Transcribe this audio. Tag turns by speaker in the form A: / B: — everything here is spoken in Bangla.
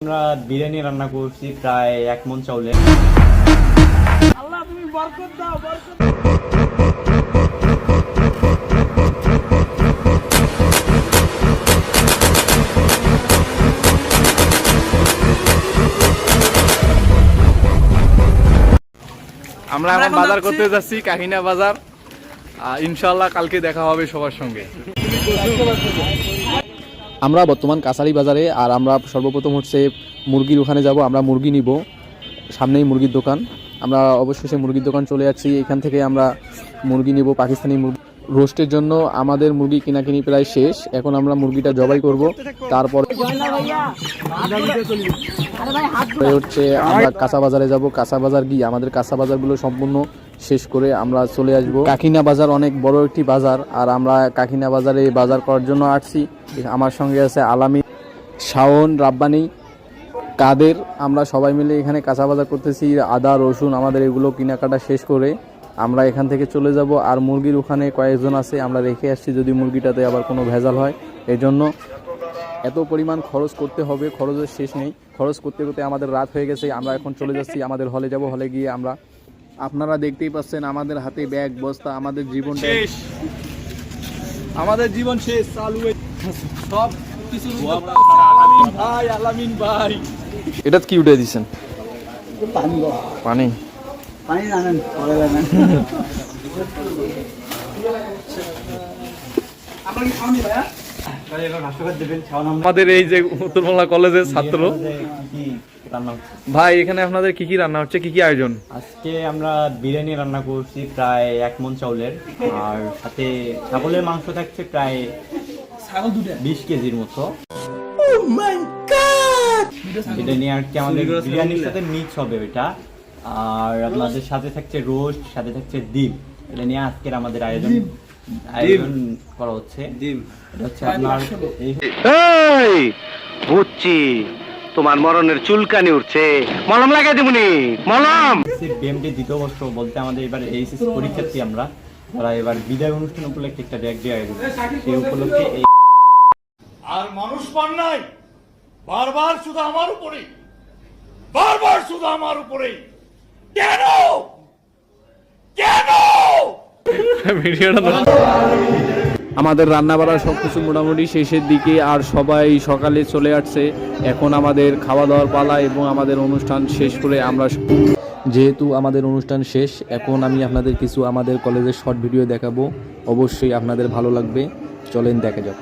A: আমরা বিরিয়ানি রান্না করছি প্রায় 1 মণ চাউলে।
B: আল্লাহ তুমি বরকত দাও, বরকত।
C: আমরা এখন বাজার করতে যাচ্ছি, কাহিনা বাজার। ইনশাআল্লাহ কালকে দেখা হবে সবার সঙ্গে।
D: আমরা বর্তমান কাছারি বাজারে, আর আমরা সর্বপ্রথম হচ্ছে মুরগির ওখানে যাব। আমরা মুরগি নিব, সামনেই মুরগির দোকান। আমরা অবশেষে মুরগির দোকান চলে যাচ্ছি। এখান থেকে আমরা মুরগি নিব, পাকিস্তানি মুরগি রোস্টের জন্য। আমাদের মুরগি কিনাকিনি প্রায় শেষ, এখন আমরা মুরগিটা জবাই করব। তারপর হচ্ছে আমরা কাঁচা বাজারে যাব। কাঁচা বাজার গিয়ে আমাদের কাঁচা বাজারগুলো সম্পূর্ণ শেষ করে আমরা চলে আসব। কাকিনা বাজার অনেক বড় একটি বাজার, আর আমরা কাকিনা বাজারে বাজার করার জন্য আসছি। আমার সঙ্গে আছে আলামিন, শাওন, রাব্বানি, কাদের। আমরা সবাই মিলে এখানে কাঁচা বাজার করতেছি। আদা, রসুন আমাদের এগুলো কেনাকাটা শেষ করে আমরা এখান থেকে চলে যাব। আর মুরগির ওখানে কয়েকজন আছে, আমরা রেখে আসছি যদি মুরগিটাতে আবার কোনো ভেজাল হয়। এজন্য এত পরিমাণ খরচ করতে হবে, খরচের শেষ নেই। খরচ করতে করতে আমাদের রাত হয়ে গেছে। আমরা এখন চলে যাচ্ছি আমাদের হলে যাব। হলে গিয়ে আমরা, আপনারা দেখতেই পাচ্ছেন আমাদের হাতে ব্যাগ বস্তা, আমাদের জীবন শেষ,
C: আমাদের জীবন শেষ। চালু সব কিছু ভাই, আলামিন ভাই।
D: এটা কি উঠে দিচ্ছেন? পানি
B: পানি জানেন, পরে জানেন। আপনার কি খাওনি ভাইয়া?
C: আমাদের এই যে উত্তর বাংলা কলেজের ছাত্র ভাই, এখানে আপনাদের কি কি রান্না হচ্ছে, কি কি আয়োজন?
A: আজকে আমরা বিরিয়ানি রান্না করছি প্রায় 1 মণ চাউলের, আর সাথে ছাগলের মাংস থাকছে প্রায় 20 কেজির মতো। এটা নিয়ে আর কি আমাদের বিরিয়ানির সাথে মিক্স হবে ওইটা। আর আপনাদের সাথে থাকছে রোস্ট, সাথে থাকছে ডিম। এটা নিয়ে আজকের আমাদের আয়োজন করা হচ্ছে। ডিম এটা হচ্ছে আপনার
E: এই বুঝছি, তোমার মরণের চুলকানি উঠছে, মলম লাগাই দেবনি। মলম
A: বিএমডি দ্বিতীয় বর্ষ বলতে আমাদের এবার এইচএস পরীক্ষার্থী আমরা, যারা এবার বিদায় অনুষ্ঠান উপলক্ষে একটা ব্যাগ দিয়ে আয়োজন, সেই উপলক্ষে
F: আর মানুষ পান নাই, বারবার শুধু আমার উপরেই, বারবার শুধু আমার উপরেই। কেন কেন?
D: আমাদের রান্না বাড়া সব কিছু মোটামুটি শেষের দিকে, আর সবাই সকালে চলে আসছে। এখন আমাদের খাওয়া দাওয়ার পালা এবং আমাদের অনুষ্ঠান শেষ করে আমরা, যেহেতু আমাদের অনুষ্ঠান শেষ, এখন আমি আপনাদের কিছু আমাদের কলেজের শর্ট ভিডিও দেখাবো। অবশ্যই আপনাদের ভালো লাগবে, চলেন দেখা যাক।